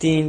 3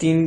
3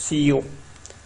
CEO۔